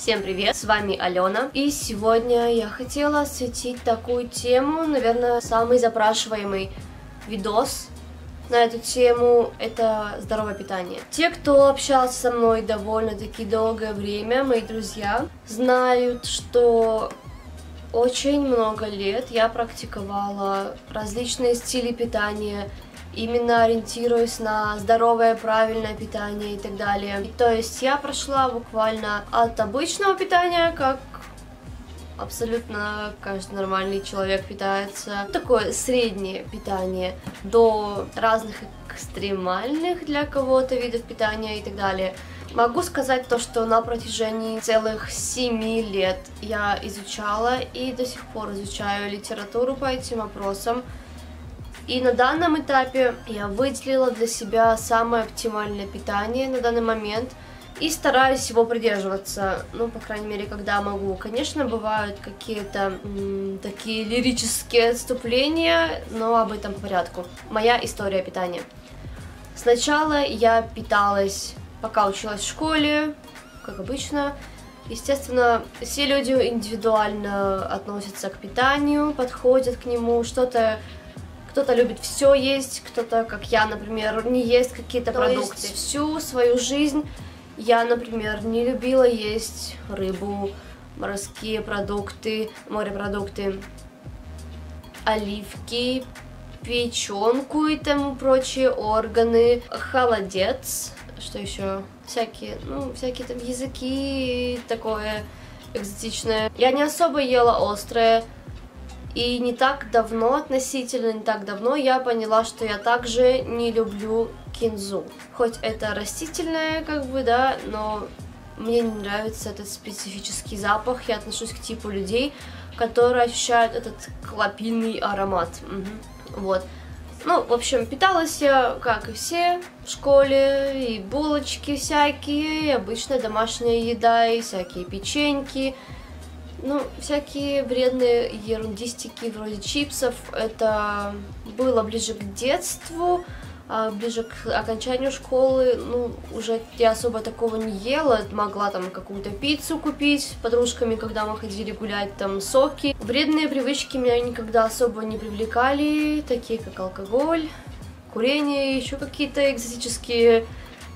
Всем привет, с вами Алена, и сегодня я хотела осветить такую тему, наверное, самый запрашиваемый видос на эту тему — это здоровое питание. Те, кто общался со мной довольно-таки долгое время, мои друзья, знают, что очень много лет я практиковала различные стили питания, именно ориентируясь на здоровое, правильное питание и так далее. То есть я прошла буквально от обычного питания, как абсолютно каждый нормальный человек питается, такое среднее питание, до разных экстремальных для кого-то видов питания и так далее. Могу сказать то, что на протяжении целых 7 лет я изучала и до сих пор изучаю литературу по этим вопросам. И на данном этапе я выделила для себя самое оптимальное питание на данный момент и стараюсь его придерживаться, ну, по крайней мере, когда могу. Конечно, бывают какие-то такие лирические отступления, но об этом по порядку. Моя история питания. Сначала я питалась, пока училась в школе, как обычно. Естественно, все люди индивидуально относятся к питанию, подходят к нему, кто-то любит все есть, кто-то, как я, например, не ест какие-то продукты. То есть всю свою жизнь я, например, не любила есть рыбу, морские продукты, морепродукты, оливки, печенку и тому прочие, органы, холодец, что еще, всякие там языки, такое экзотичное. Я не особо ела острое. И не так давно, относительно не так давно, я поняла, что я также не люблю кинзу. Хоть это растительное, как бы, да, но мне не нравится этот специфический запах. Я отношусь к типу людей, которые ощущают этот клопильный аромат. Вот. Ну, в общем, питалась я, как и все, в школе, и булочки всякие, и обычная домашняя еда, и всякие печеньки. Ну, всякие вредные ерундистики вроде чипсов, это было ближе к детству, а ближе к окончанию школы, ну, уже я особо такого не ела, могла там какую-то пиццу купить с подружками, когда мы ходили гулять, там, соки. Вредные привычки меня никогда особо не привлекали, такие как алкоголь, курение, еще какие-то экзотические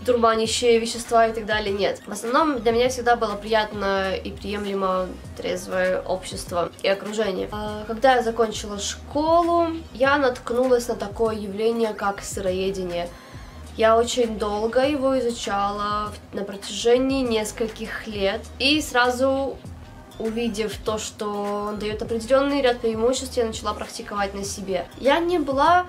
дурманящие вещества и так далее, нет. В основном для меня всегда было приятно и приемлемо трезвое общество и окружение. Когда я закончила школу, я наткнулась на такое явление, как сыроедение. Я очень долго его изучала на протяжении нескольких лет, и сразу, увидев то, что он дает определенный ряд преимуществ, я начала практиковать на себе. Я не была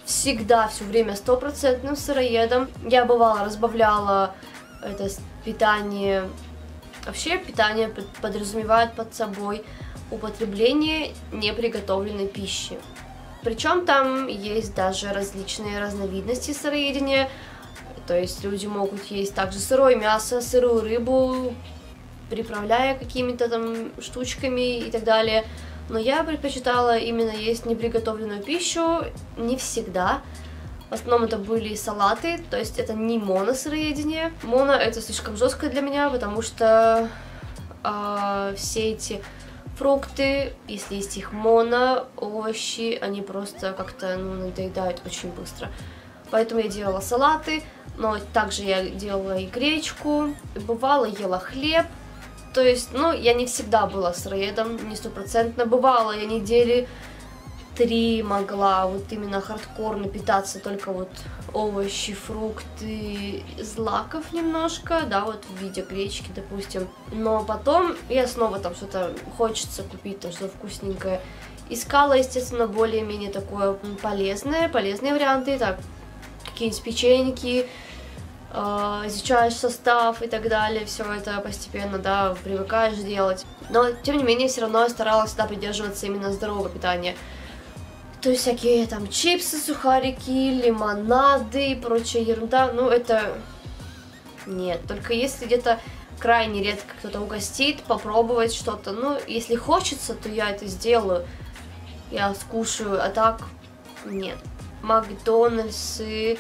всегда, все время 100% сыроедом. Я бывало разбавляла это питание. Вообще питание подразумевает под собой употребление неприготовленной пищи. Причем там есть даже различные разновидности сыроедения. То есть люди могут есть также сырое мясо, сырую рыбу, приправляя какими-то там штучками и так далее. Но я предпочитала именно есть неприготовленную пищу, не всегда. В основном это были салаты, то есть это не моносыроедение. Моно — это слишком жестко для меня, потому что все эти фрукты, если есть их моно, овощи, они просто как-то надоедают очень быстро. Поэтому я делала салаты, но также я делала и гречку, бывало ела хлеб. То есть, я не всегда была сыроедом, не стопроцентно. Бывало, я недели 3 могла вот именно хардкорно питаться только вот овощи, фрукты, злаков немножко, да, вот в виде гречки, допустим. Но потом я снова там что-то хочется купить, там что-то вкусненькое. Искала, естественно, более-менее такое полезные варианты, так, какие-нибудь печеньки, изучаешь состав и так далее, все это постепенно, да, привыкаешь делать. Но, тем не менее, все равно я старалась всегда придерживаться именно здорового питания. То есть всякие там чипсы, сухарики, лимонады и прочая ерунда, это нет. Только если где-то крайне редко кто-то угостит, попробовать что-то. Если хочется, то я это сделаю, я скушаю, а так нет. Макдональдсы,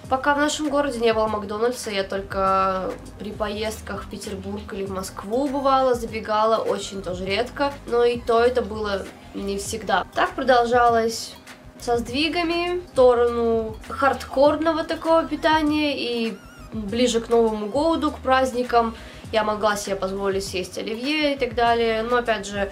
Пока в нашем городе не было Макдональдса, я только при поездках в Петербург или в Москву бывала, забегала, очень тоже редко, но и то это было не всегда. Так продолжалось со сдвигами в сторону хардкорного такого питания, и ближе к Новому году, к праздникам, я могла себе позволить съесть оливье и так далее, но опять же,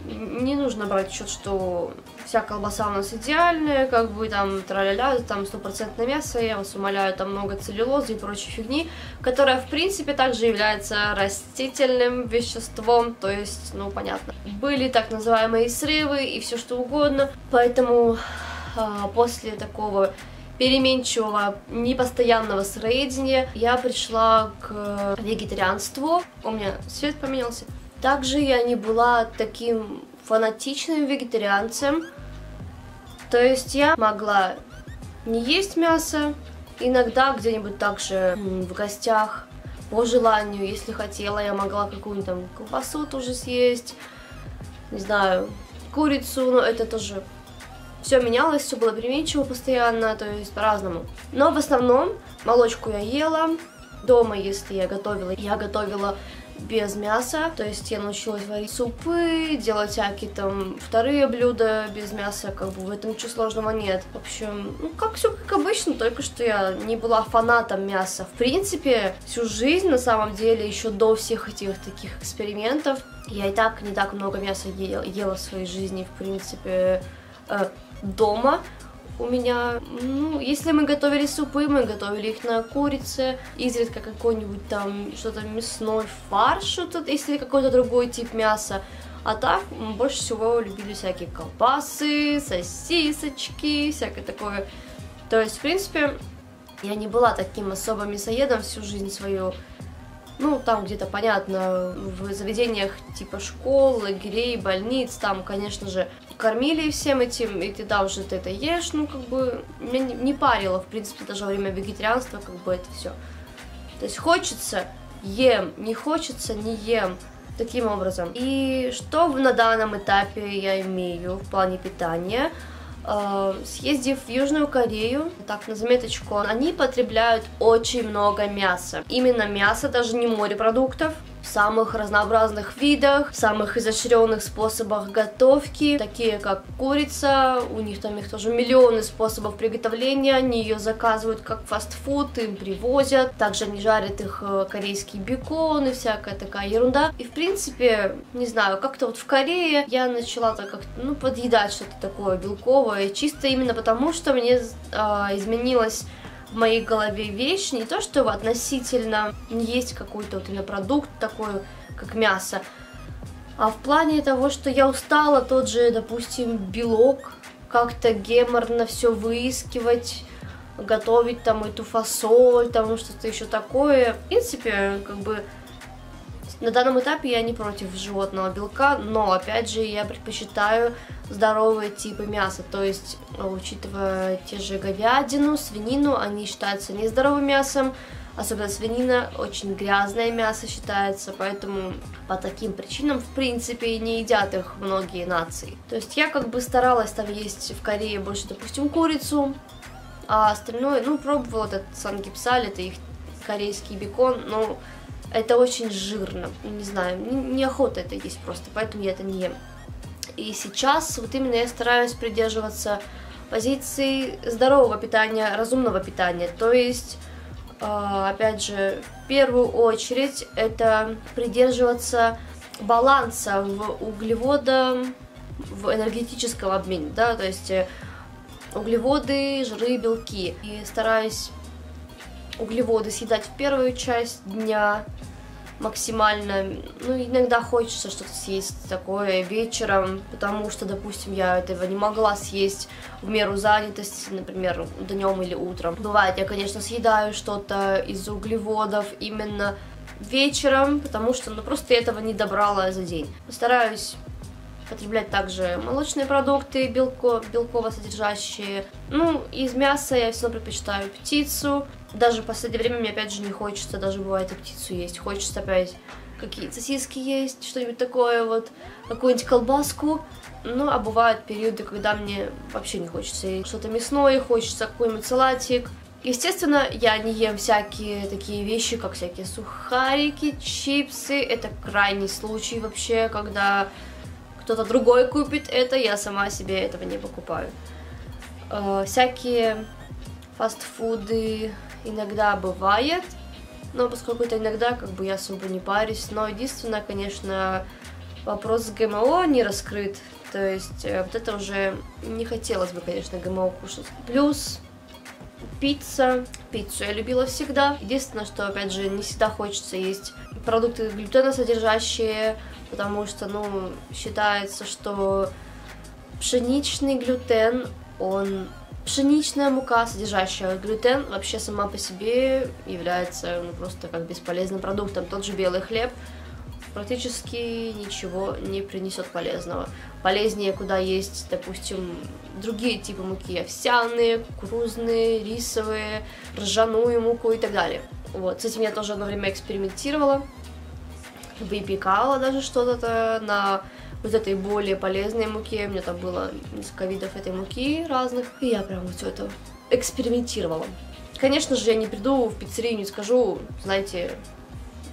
не нужно брать в счет, что вся колбаса у нас идеальная, как бы там тра-ля-ля, там 100% мясо, я вас умоляю, там много целлюлозы и прочей фигни, которая, в принципе, также является растительным веществом, то есть, ну, понятно. Были так называемые срывы и все что угодно, поэтому после такого переменчивого, непостоянного сыроедения я пришла к вегетарианству. У меня свет поменялся. Также я не была таким фанатичным вегетарианцем, то есть я могла не есть мясо, иногда где-нибудь также в гостях, по желанию, если хотела, я могла какую-нибудь там колбасу тоже съесть, не знаю, курицу, но это тоже все менялось, все было переменчиво постоянно, то есть по-разному. Но в основном молочку я ела, дома, если я готовила без мяса, то есть я научилась варить супы, делать всякие там вторые блюда без мяса, как бы в этом ничего сложного нет. В общем, ну как все как обычно, только что я не была фанатом мяса. В принципе, всю жизнь, на самом деле, еще до всех этих таких экспериментов, я и так не так много мяса ела в своей жизни, в принципе, дома. У меня, ну, если мы готовили супы, мы готовили их на курице, изредка какой-нибудь там что-то мясной фарш, что-то, если какой-то другой тип мяса. А так, мы больше всего любили всякие колбасы, сосисочки, всякое такое. То есть, в принципе, я не была таким особо мясоедом всю жизнь свою. Ну, там где-то, понятно, в заведениях типа школ, лагерей, больниц, там, конечно же, кормили всем этим, и ты, да, уже ты это ешь, ну, как бы, меня не парило, в принципе, даже во время вегетарианства, как бы, это все. То есть, хочется, ем, не хочется, не ем, таким образом. И что на данном этапе я имею в плане питания? Съездив в Южную Корею, так, на заметочку, они потребляют очень много мяса. Именно мясо, даже не морепродуктов, в самых разнообразных видах, в самых изощренных способах готовки, такие как курица, у них там их тоже миллионы способов приготовления, они ее заказывают как фастфуд, им привозят, также они жарят их корейский бекон и всякая такая ерунда. И в принципе, не знаю, как-то вот в Корее я начала так как-то, ну, подъедать что-то такое белковое, чисто именно потому, что мне изменилось в моей голове вещь, не то, что относительно не есть какой-то вот именно продукт такой, как мясо, а в плане того, что я устала тот же, допустим, белок, как-то геморно все выискивать, готовить там эту фасоль, там что-то еще такое. В принципе, как бы на данном этапе я не против животного белка, но, опять же, я предпочитаю здоровые типы мяса, то есть, учитывая те же говядину, свинину, они считаются нездоровым мясом, особенно свинина, очень грязное мясо считается, поэтому по таким причинам, в принципе, и не едят их многие нации. То есть я как бы старалась там есть в Корее больше, допустим, курицу, а остальное, ну, пробовала этот самгипсаль, это их корейский бекон, но это очень жирно, не знаю, неохота это есть просто, поэтому я это не ем. И сейчас вот именно я стараюсь придерживаться позиции здорового питания, разумного питания, то есть, опять же, в первую очередь это придерживаться баланса в в энергетическом обмене, да, то есть углеводы, жиры, белки. И стараюсь углеводы съедать в первую часть дня максимально. Ну, иногда хочется что-то съесть такое вечером, потому что, допустим, я этого не могла съесть в меру занятости, например, днем или утром. Бывает, я, конечно, съедаю что-то из углеводов именно вечером, потому что, ну, просто я этого не добрала за день. Стараюсь потреблять также молочные продукты, белково содержащие. Ну, из мяса я все равно предпочитаю птицу. Даже в последнее время мне опять же не хочется, даже бывает и птицу есть. Хочется опять какие-то сосиски есть, что-нибудь такое вот, какую-нибудь колбаску. Ну, а бывают периоды, когда мне вообще не хочется есть что-то мясное, хочется какой-нибудь салатик. Естественно, я не ем всякие такие вещи, как всякие сухарики, чипсы. Это крайний случай вообще, когда кто-то другой купит это, я сама себе этого не покупаю. Всякие фастфуды иногда бывает, но поскольку это иногда, как бы я особо не парюсь. Но единственное, конечно, вопрос с ГМО не раскрыт. То есть вот это уже не хотелось бы, конечно, ГМО кушать. Плюс пицца. Пиццу я любила всегда. Единственное, что, опять же, не всегда хочется есть продукты глютеносодержащие, потому что, ну, считается, что пшеничный глютен, пшеничная мука, содержащая глютен, вообще сама по себе является, ну, просто как бесполезным продуктом. Тот же белый хлеб практически ничего не принесет полезного. Полезнее куда есть, допустим, другие типы муки: овсяные, кукурузные, рисовые, ржаную муку и так далее. Вот, с этим я тоже одно время экспериментировала, выпекала даже что-то на вот этой более полезной муке. У меня там было несколько видов этой муки разных, и я прям вот все это экспериментировала. Конечно же, я не приду в пиццерию и не скажу: знаете,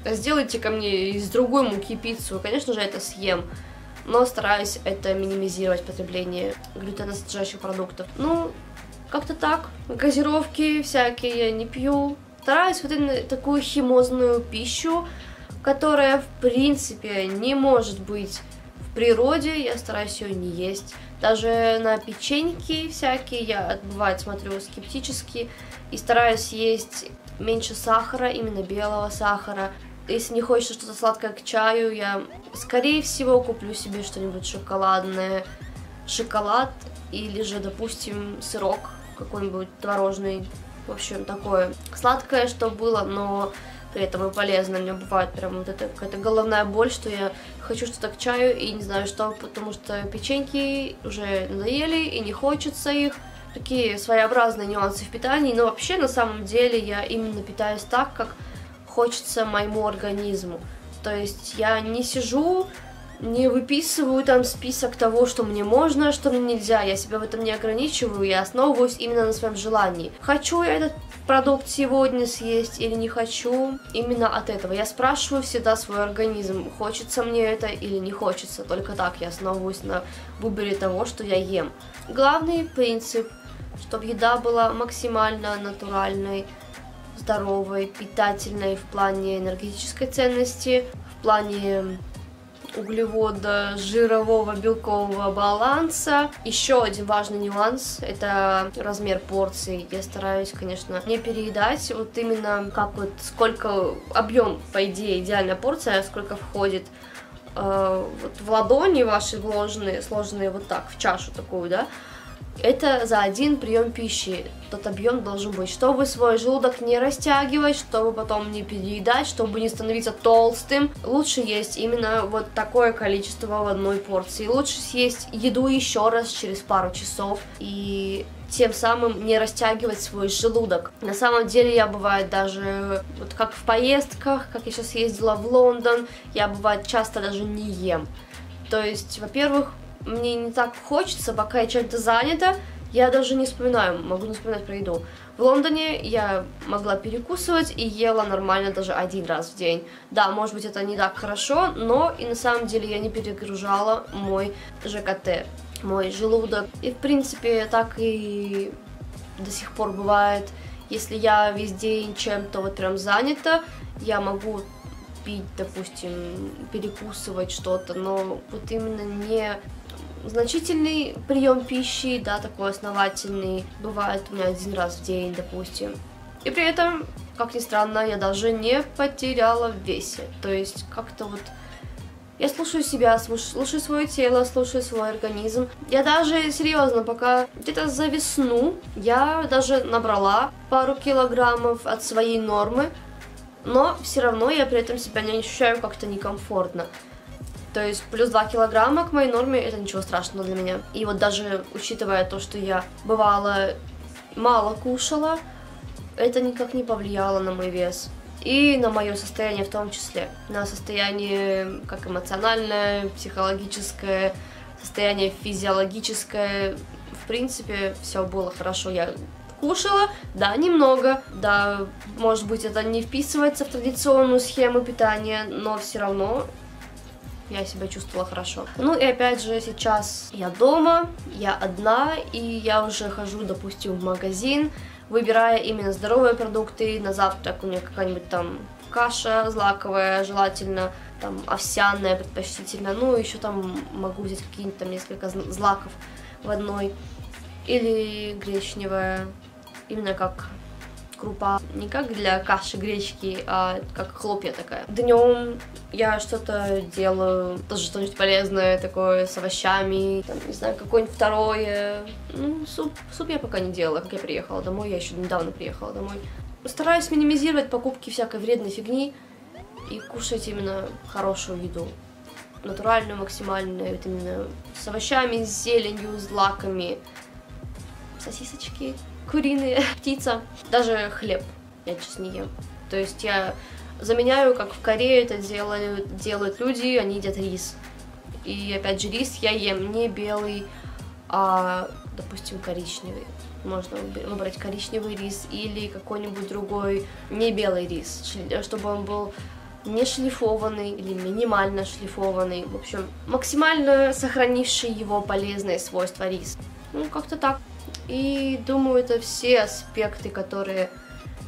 сделайте ко мне из другой муки пиццу. Конечно же, это съем, но стараюсь это минимизировать, потребление глютеносодержащих продуктов. Ну, как-то так. Газировки всякие я не пью. Стараюсь вот именно такую химозную пищу, которая, в принципе, не может быть в природе, я стараюсь ее не есть. Даже на печеньки всякие я, бывает, смотрю скептически и стараюсь есть меньше сахара, именно белого сахара. Если не хочется что-то сладкое к чаю, я, скорее всего, куплю себе что-нибудь шоколадное. Шоколад или же, допустим, сырок какой-нибудь творожный. В общем, такое сладкое, что было, но при этом и полезно. У меня бывает прям вот это какая-то головная боль, что я хочу что-то к чаю и не знаю что, потому что печеньки уже надоели и не хочется их. Такие своеобразные нюансы в питании, но вообще на самом деле я именно питаюсь так, как хочется моему организму. То есть я не сижу, не выписываю там список того, что мне можно, что мне нельзя. Я себя в этом не ограничиваю, я основываюсь именно на своем желании. Хочу я этот продукт сегодня съесть или не хочу, именно от этого. Я спрашиваю всегда свой организм, хочется мне это или не хочется. Только так я основываюсь на выборе того, что я ем. Главный принцип, чтобы еда была максимально натуральной, здоровой, питательной в плане энергетической ценности, в плане углевода, жирового, белкового баланса. Еще один важный нюанс — это размер порций. Я стараюсь, конечно, не переедать. Вот именно как вот сколько объем, по идее, идеальная порция, сколько входит вот в ладони ваши сложенные вот так в чашу такую, да. Это за один прием пищи. Тот объем должен быть, чтобы свой желудок не растягивать, чтобы потом не переедать, чтобы не становиться толстым. Лучше есть именно вот такое количество в одной порции. Лучше съесть еду еще раз через пару часов и тем самым не растягивать свой желудок. На самом деле я, бывает, даже вот как в поездках, как я сейчас ездила в Лондон, я, бывает, часто даже не ем. То есть, во-первых, мне не так хочется, пока я чем-то занята, я даже не вспоминаю, могу не вспоминать про еду. В Лондоне я могла перекусывать и ела нормально даже один раз в день. Да, может быть, это не так хорошо, но и на самом деле я не перегружала мой ЖКТ, мой желудок. И, в принципе, так и до сих пор бывает. Если я весь день чем-то вот прям занята, я могу пить, допустим, перекусывать что-то, но вот именно не значительный прием пищи, да, такой основательный, бывает у меня один раз в день, допустим. И при этом, как ни странно, я даже не потеряла в весе. То есть как-то вот я слушаю себя, слушаю свое тело, слушаю свой организм. Я даже, серьезно, пока где-то за весну я даже набрала пару килограммов от своей нормы, но все равно я при этом себя не ощущаю как-то некомфортно. То есть плюс 2 килограмма к моей норме — это ничего страшного для меня. И вот даже учитывая то, что я бывало мало кушала, это никак не повлияло на мой вес. И на мое состояние в том числе. На состояние как эмоциональное, психологическое, состояние физиологическое. В принципе, все было хорошо. Я Кушала, да, немного, да, может быть, это не вписывается в традиционную схему питания, но все равно я себя чувствовала хорошо. Ну и опять же, сейчас я дома, я одна, и я уже хожу, допустим, в магазин, выбирая именно здоровые продукты. На завтрак у меня какая-нибудь там каша злаковая, желательно там овсяная предпочтительно, ну еще там могу взять какие-нибудь там несколько злаков в одной, или гречневая, именно как крупа, не как для каши гречки, а как хлопья такая. Днем я что-то делаю, тоже что-нибудь полезное такое с овощами, там, не знаю, какое-нибудь второе. Ну, суп я пока не делала, как я приехала домой, я еще недавно приехала домой. Стараюсь минимизировать покупки всякой вредной фигни и кушать именно хорошую еду. Натуральную, максимальную, вот именно с овощами, с зеленью, с злаками, сосисочки, куриные, птица, даже хлеб я сейчас не ем. То есть я заменяю, как в Корее это делают люди, они едят рис. И опять же рис я ем не белый, а, допустим, коричневый. Можно выбрать коричневый рис или какой-нибудь другой не белый рис, чтобы он был не шлифованный или минимально шлифованный. В общем, максимально сохранивший его полезные свойства рис. Ну, как-то так. И думаю, это все аспекты, которые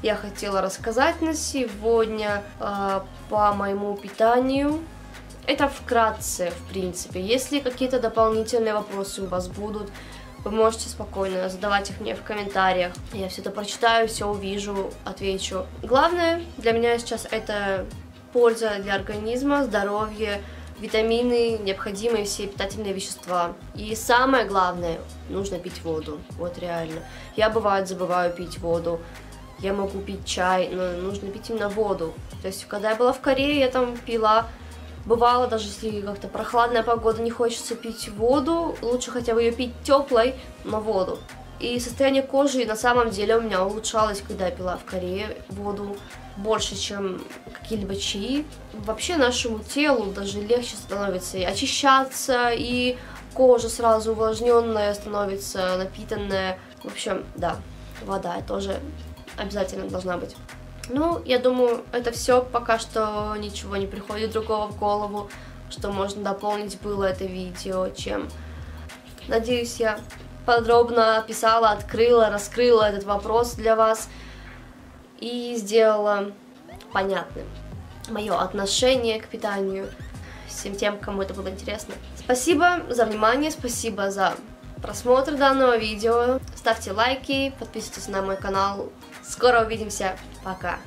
я хотела рассказать на сегодня по моему питанию. Это вкратце, в принципе. Если какие-то дополнительные вопросы у вас будут, вы можете спокойно задавать их мне в комментариях. Я все это прочитаю, все увижу, отвечу. Главное для меня сейчас это польза для организма, здоровье, витамины, необходимые все питательные вещества. И самое главное, нужно пить воду. Вот реально. Я бывает забываю пить воду. Я могу пить чай, но нужно пить именно воду. То есть, когда я была в Корее, я там пила. Бывало, даже если как-то прохладная погода, не хочется пить воду, лучше хотя бы ее пить теплой, но воду. И состояние кожи на самом деле у меня улучшалось, когда я пила в Корее воду больше, чем какие-либо чаи. Вообще нашему телу даже легче становится и очищаться, и кожа сразу увлажненная становится, напитанная. В общем, да, вода тоже обязательно должна быть. Ну, я думаю, это все. Пока что ничего не приходит другого в голову, что можно дополнить было это видео, чем. Надеюсь, я подробно описала, открыла, раскрыла этот вопрос для вас и сделала понятным мое отношение к питанию всем тем, кому это было интересно. Спасибо за внимание, спасибо за просмотр данного видео. Ставьте лайки, подписывайтесь на мой канал. Скоро увидимся. Пока.